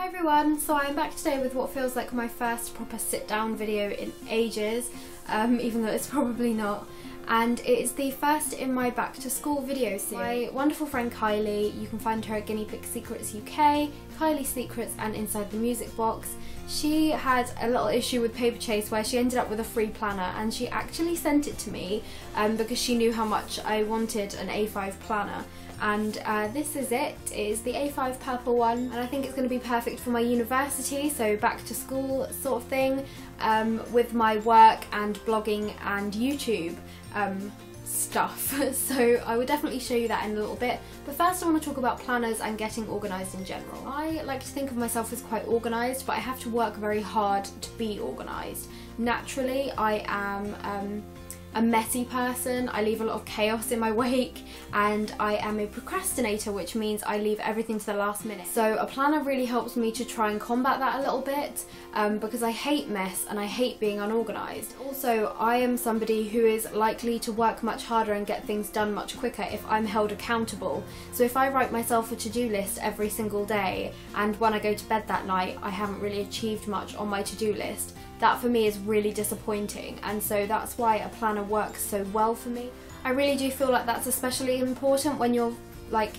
Hi everyone, so I'm back today with what feels like my first proper sit down video in ages, even though it's probably not. And it is the first in my back to school video series. My wonderful friend Kylie, you can find her at Guinea Pig Secrets UK, Kylie Secrets and Inside the Music Box. She had a little issue with Paper Chase where she ended up with a free planner, and she actually sent it to me because she knew how much I wanted an A5 planner. And this is it. It is the A5 purple one, and I think it's going to be perfect for my university, so back to school sort of thing, with my work and blogging and YouTube stuff. So I will definitely show you that in a little bit, but first I want to talk about planners and getting organised in general. I like to think of myself as quite organised, but I have to work very hard to be organised. Naturally I am a messy person, I leave a lot of chaos in my wake, and I am a procrastinator, which means I leave everything to the last minute. So a planner really helps me to try and combat that a little bit, because I hate mess and I hate being unorganised. Also, I am somebody who is likely to work much harder and get things done much quicker if I'm held accountable. So if I write myself a to-do list every single day, and when I go to bed that night I haven't really achieved much on my to-do list, that for me is really disappointing, and so that's why a planner works so well for me. I really do feel like that's especially important when you're like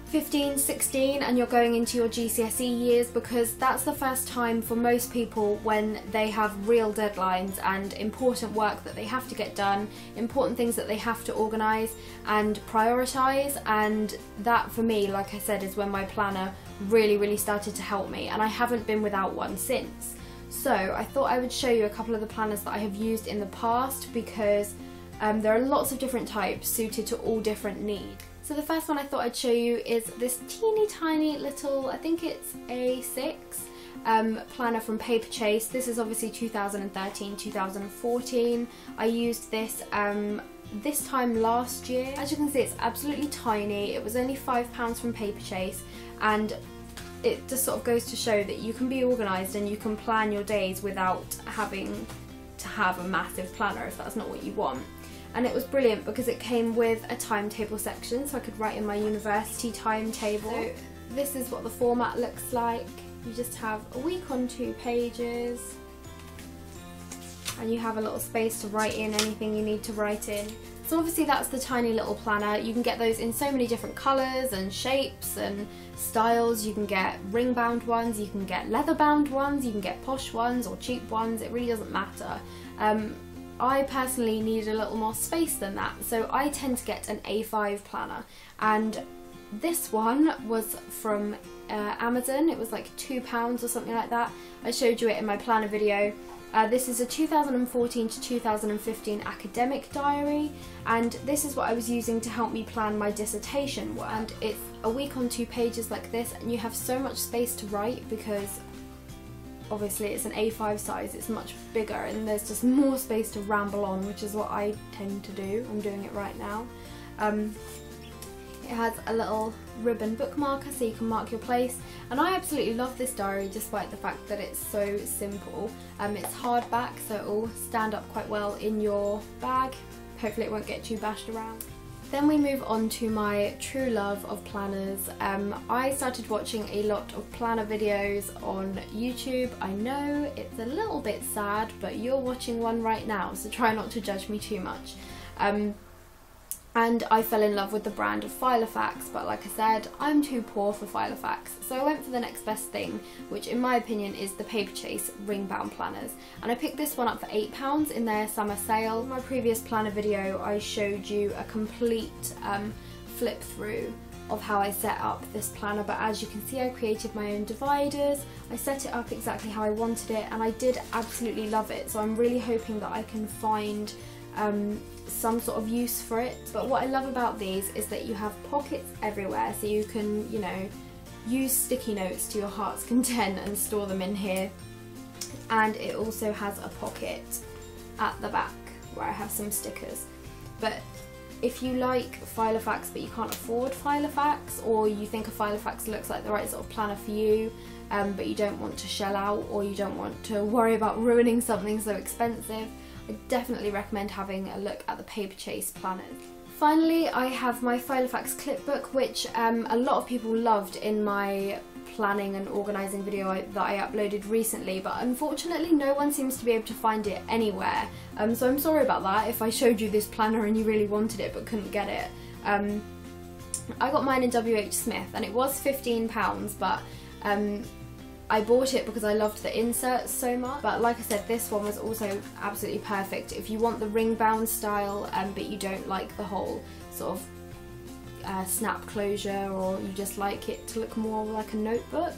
15, 16 and you're going into your GCSE years, because that's the first time for most people when they have real deadlines and important work that they have to get done, important things that they have to organise and prioritise, and that for me, like I said, is when my planner really started to help me, and I haven't been without one since. So I thought I would show you a couple of the planners that I have used in the past, because there are lots of different types suited to all different needs. So the first one I thought I'd show you is this teeny tiny little, I think it's A6 planner from Paper Chase. This is obviously 2013-2014. I used this this time last year. As you can see, it's absolutely tiny. It was only £5 from Paper Chase, and it just sort of goes to show that you can be organised and you can plan your days without having to have a massive planner if that's not what you want. And it was brilliant because it came with a timetable section, so I could write in my university timetable. So this is what the format looks like. You just have a week on 2 pages, and you have a little space to write in anything you need to write in. So obviously that's the tiny little planner. You can get those in so many different colours and shapes and styles. You can get ring bound ones, you can get leather bound ones, you can get posh ones or cheap ones, it really doesn't matter. I personally need a little more space than that, so I tend to get an A5 planner, and this one was from Amazon. It was like £2 or something like that. I showed you it in my planner video. This is a 2014 to 2015 academic diary, and this is what I was using to help me plan my dissertation work. And it's a week on 2 pages like this, and you have so much space to write because obviously it's an A5 size, it's much bigger, and there's just more space to ramble on, which is what I tend to do. I'm doing it right now. It has a little ribbon bookmarker so you can mark your place, and I absolutely love this diary despite the fact that it's so simple. It's hardback, so it will stand up quite well in your bag. Hopefully it won't get too bashed around. Then we move on to my true love of planners. I started watching a lot of planner videos on YouTube. I know it's a little bit sad, but you're watching one right now, so try not to judge me too much. And I fell in love with the brand of Filofax, but like I said, I'm too poor for Filofax, so I went for the next best thing, which in my opinion is the Paper Chase ring bound planners, and I picked this one up for £8 in their summer sale. In my previous planner video I showed you a complete flip through of how I set up this planner, but as you can see I created my own dividers, I set it up exactly how I wanted it, and I did absolutely love it, so I'm really hoping that I can find some sort of use for it. But what I love about these is that you have pockets everywhere, so you can, you know, use sticky notes to your heart's content and store them in here. And it also has a pocket at the back where I have some stickers. But if you like Filofax but you can't afford Filofax, or you think a Filofax looks like the right sort of planner for you, but you don't want to shell out, or you don't want to worry about ruining something so expensive, I definitely recommend having a look at the Paper Chase planners. Finally, I have my Filofax clipbook, which a lot of people loved in my planning and organising video that I uploaded recently, but unfortunately no one seems to be able to find it anywhere. So I'm sorry about that if I showed you this planner and you really wanted it but couldn't get it. I got mine in WH Smith and it was £15, but I bought it because I loved the inserts so much. But like I said, this one was also absolutely perfect if you want the ring bound style but you don't like the whole sort of snap closure, or you just like it to look more like a notebook.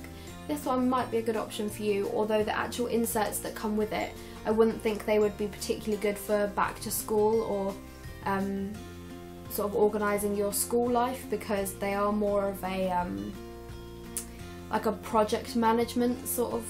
This one might be a good option for you, although the actual inserts that come with it, I wouldn't think they would be particularly good for back to school or sort of organising your school life, because they are more of a like a project management sort of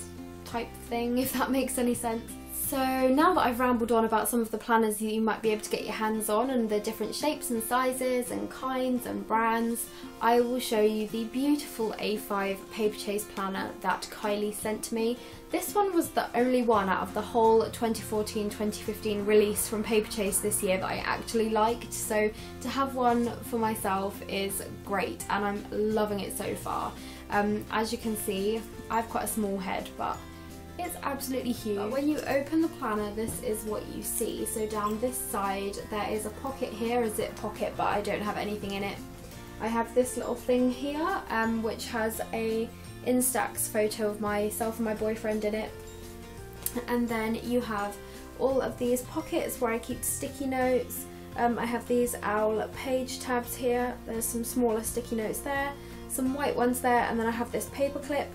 type thing, if that makes any sense. So now that I've rambled on about some of the planners that you might be able to get your hands on and the different shapes and sizes and kinds and brands, I will show you the beautiful A5 paper chase planner that Kylie sent to me. This one was the only one out of the whole 2014-2015 release from Paper Chase this year that I actually liked, so to have one for myself is great and I'm loving it so far. As you can see, I have quite a small head, but it's absolutely huge. But when you open the planner, this is what you see. So down this side there is a pocket here, a zip pocket, but I don't have anything in it. I have this little thing here which has a Instax photo of myself and my boyfriend in it, and then you have all of these pockets where I keep sticky notes. I have these owl page tabs here, there's some smaller sticky notes there, some white ones there, and then I have this paper clip.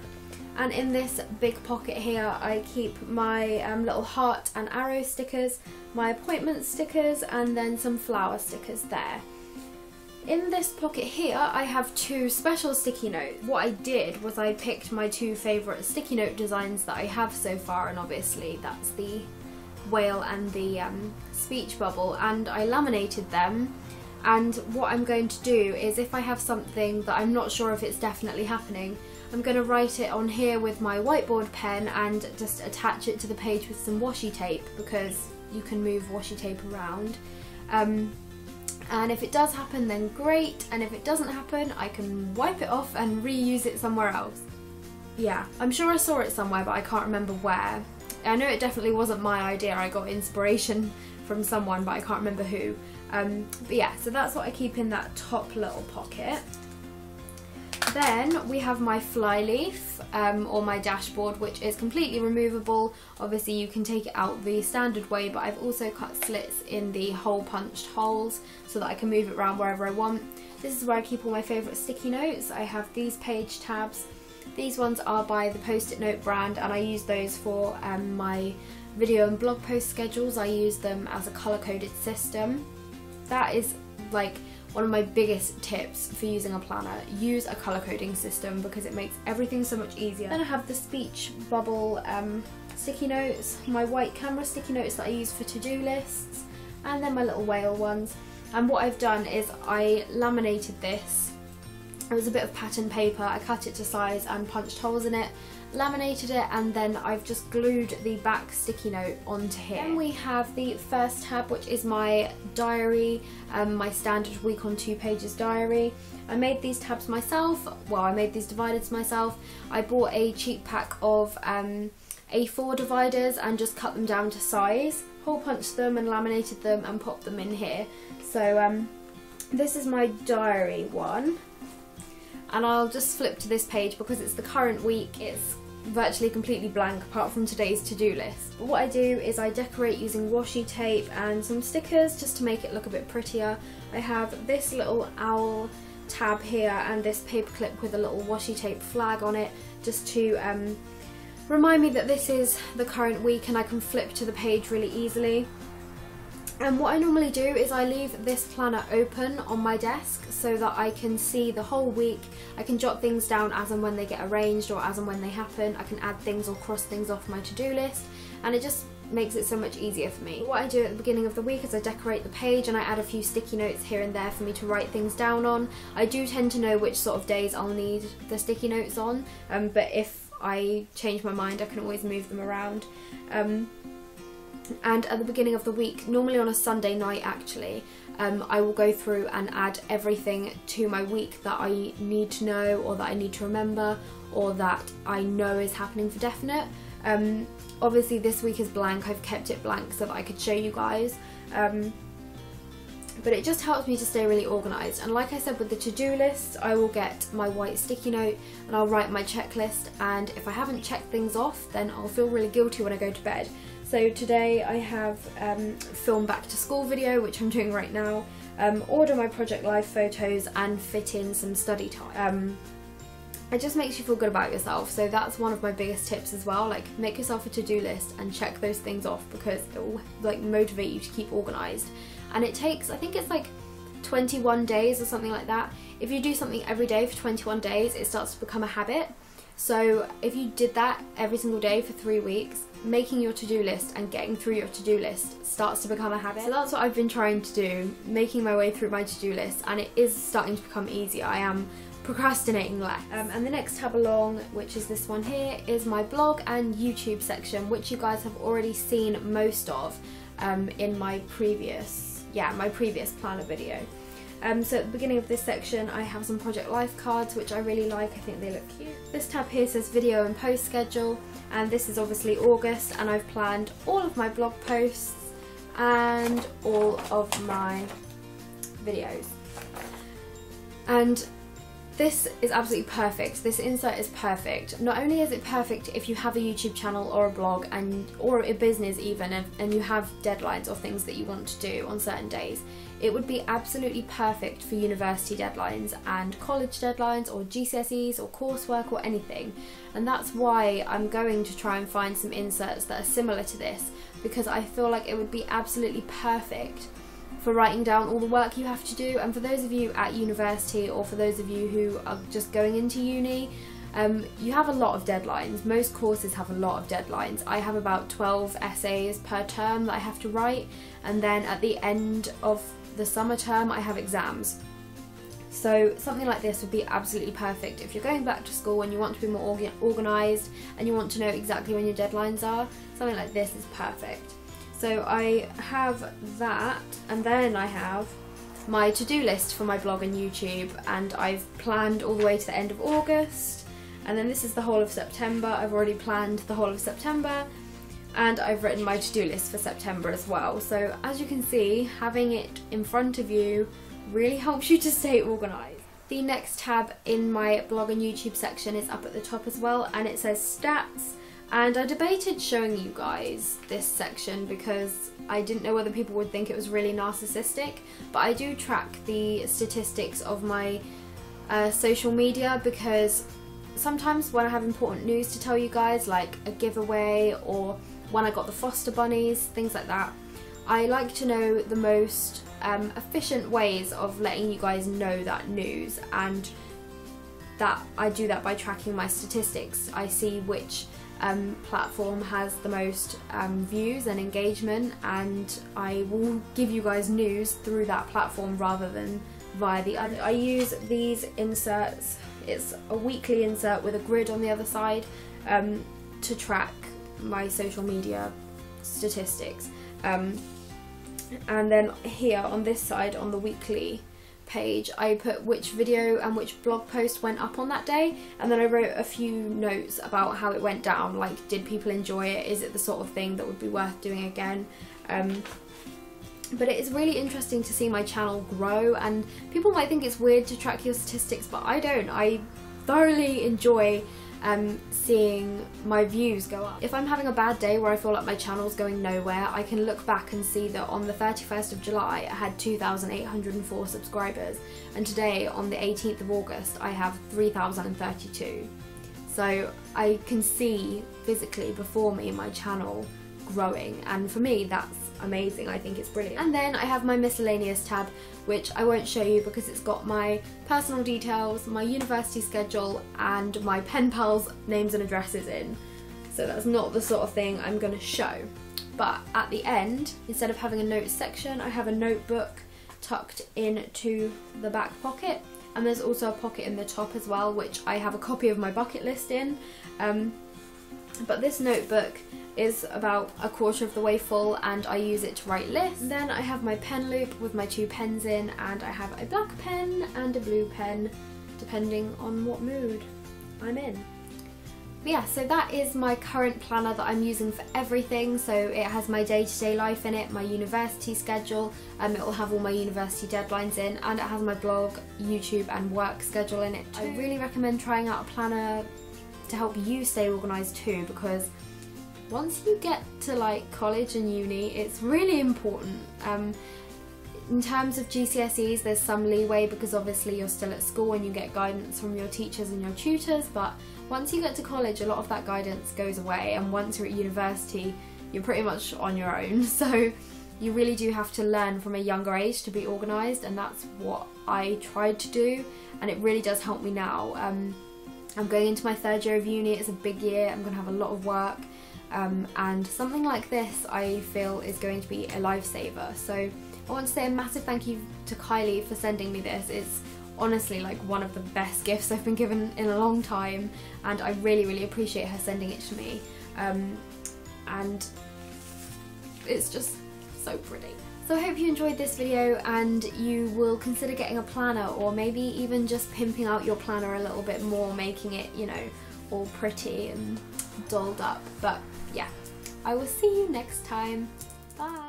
And in this big pocket here I keep my little heart and arrow stickers, my appointment stickers, and then some flower stickers there. In this pocket here I have two special sticky notes. What I did was I picked my two favourite sticky note designs that I have so far, and obviously that's the whale and the speech bubble, and I laminated them. And what I'm going to do is, if I have something that I'm not sure if it's definitely happening, I'm going to write it on here with my whiteboard pen and just attach it to the page with some washi tape, because you can move washi tape around. And if it does happen, then great, and if it doesn't happen I can wipe it off and reuse it somewhere else. Yeah, I'm sure I saw it somewhere but I can't remember where. I know it definitely wasn't my idea, I got inspiration from someone but I can't remember who. But yeah, so that's what I keep in that top little pocket. Then we have my flyleaf, or my dashboard, which is completely removable. Obviously you can take it out the standard way, but I've also cut slits in the hole punched holes so that I can move it around wherever I want. This is where I keep all my favourite sticky notes. I have these page tabs. These ones are by the Post-it Note brand, and I use those for my video and blog post schedules. I use them as a colour-coded system. That is like one of my biggest tips for using a planner. Use a colour coding system because it makes everything so much easier. Then I have the speech bubble sticky notes, my white camera sticky notes that I use for to-do lists, and then my little whale ones. And what I've done is I laminated this. It was a bit of pattern paper, I cut it to size and punched holes in it, laminated it, and then I've just glued the back sticky note onto here. Then we have the first tab, which is my diary, my standard week on 2 pages diary. I made these tabs myself, well I made these dividers myself. I bought a cheap pack of A4 dividers and just cut them down to size, hole punched them and laminated them and popped them in here. So this is my diary one. And I'll just flip to this page because it's the current week. It's virtually completely blank apart from today's to-do list. But what I do is I decorate using washi tape and some stickers just to make it look a bit prettier. I have this little owl tab here and this paper clip with a little washi tape flag on it, just to remind me that this is the current week and I can flip to the page really easily. And what I normally do is I leave this planner open on my desk so that I can see the whole week. I can jot things down as and when they get arranged or as and when they happen. I can add things or cross things off my to-do list, and it just makes it so much easier for me. What I do at the beginning of the week is I decorate the page and I add a few sticky notes here and there for me to write things down on. I do tend to know which sort of days I'll need the sticky notes on, but if I change my mind I can always move them around. And at the beginning of the week, normally on a Sunday night actually, I will go through and add everything to my week that I need to know, or that I need to remember, or that I know is happening for definite. Obviously this week is blank, I've kept it blank so that I could show you guys, but it just helps me to stay really organised. And like I said, with the to-do list, I will get my white sticky note and I'll write my checklist, and if I haven't checked things off then I'll feel really guilty when I go to bed. So today I have film back to school video, which I'm doing right now, order my project life photos and fit in some study time. It just makes you feel good about yourself, so that's one of my biggest tips as well. Like, make yourself a to-do list and check those things off, because it will like motivate you to keep organised. And it takes, I think it's like 21 days or something like that. If you do something every day for 21 days, it starts to become a habit. So if you did that every single day for 3 weeks, making your to-do list and getting through your to-do list starts to become a habit. So that's what I've been trying to do, making my way through my to-do list, and it is starting to become easier. I am procrastinating less. And the next tab along, which is this one here, is my blog and YouTube section, which you guys have already seen most of in my previous planner video. So at the beginning of this section I have some project life cards, which I really like. I think they look cute. This tab here says video and post schedule, and this is obviously August, and I've planned all of my blog posts and all of my videos. And this is absolutely perfect. This insert is perfect. Not only is it perfect if you have a YouTube channel or a blog or a business even, and you have deadlines or things that you want to do on certain days, it would be absolutely perfect for university deadlines and college deadlines, or GCSEs or coursework or anything. And that's why I'm going to try and find some inserts that are similar to this, because I feel like it would be absolutely perfect for writing down all the work you have to do. And for those of you at university, or for those of you who are just going into uni, you have a lot of deadlines. Most courses have a lot of deadlines. I have about 12 essays per term that I have to write, and then at the end of the summer term I have exams. So something like this would be absolutely perfect if you're going back to school and you want to be more organised and you want to know exactly when your deadlines are. Something like this is perfect. So I have that, and then I have my to-do list for my blog and YouTube, and I've planned all the way to the end of August, and then this is the whole of September. I've already planned the whole of September, and I've written my to-do list for September as well. So as you can see, having it in front of you really helps you to stay organised. The next tab in my blog and YouTube section is up at the top as well, and it says stats. And I debated showing you guys this section because I didn't know whether people would think it was really narcissistic, but I do track the statistics of my social media, because sometimes when I have important news to tell you guys, like a giveaway or when I got the Foster bunnies, things like that, I like to know the most efficient ways of letting you guys know that news, and that I do that by tracking my statistics. I see which platform has the most views and engagement, and I will give you guys news through that platform rather than via the other. I use these inserts. It's a weekly insert with a grid on the other side to track my social media statistics, and then here on this side on the weekly page I put which video and which blog post went up on that day, and then I wrote a few notes about how it went down, like did people enjoy it, is it the sort of thing that would be worth doing again. But it is really interesting to see my channel grow, and people might think it's weird to track your statistics, but I don't. I thoroughly enjoy seeing my views go up. If I'm having a bad day where I feel like my channel's going nowhere, I can look back and see that on the 31st of July I had 2,804 subscribers, and today on the 18th of August I have 3,032. So I can see physically before me my channel growing, and for me that's amazing. I think it's brilliant. And then I have my miscellaneous tab, which I won't show you because it's got my personal details, my university schedule, and my pen pals' names and addresses in. So that's not the sort of thing I'm going to show. But at the end, instead of having a notes section, I have a notebook tucked into the back pocket, and there's also a pocket in the top as well, which I have a copy of my bucket list in. But this notebook is about a quarter of the way full and I use it to write lists. Then I have my pen loop with my 2 pens in, and I have a black pen and a blue pen depending on what mood I'm in. But yeah, so that is my current planner that I'm using for everything. So it has my day-to-day life in it, my university schedule, it will have all my university deadlines in, and it has my blog, YouTube and work schedule in it too. I really recommend trying out a planner to help you stay organised too, because once you get to like college and uni, it's really important. In terms of GCSEs, there's some leeway because obviously you're still at school and you get guidance from your teachers and your tutors, but once you get to college, a lot of that guidance goes away, and once you're at university, you're pretty much on your own. So you really do have to learn from a younger age to be organised, and that's what I tried to do, and it really does help me now. I'm going into my 3rd year of uni, it's a big year, I'm going to have a lot of work, and something like this I feel is going to be a lifesaver. So I want to say a massive thank you to Kylie for sending me this. It's honestly like one of the best gifts I've been given in a long time, and I really appreciate her sending it to me, and it's just so pretty. So I hope you enjoyed this video and you will consider getting a planner, or maybe even just pimping out your planner a little bit more, making it, you know, all pretty and dolled up. But yeah, I will see you next time. Bye!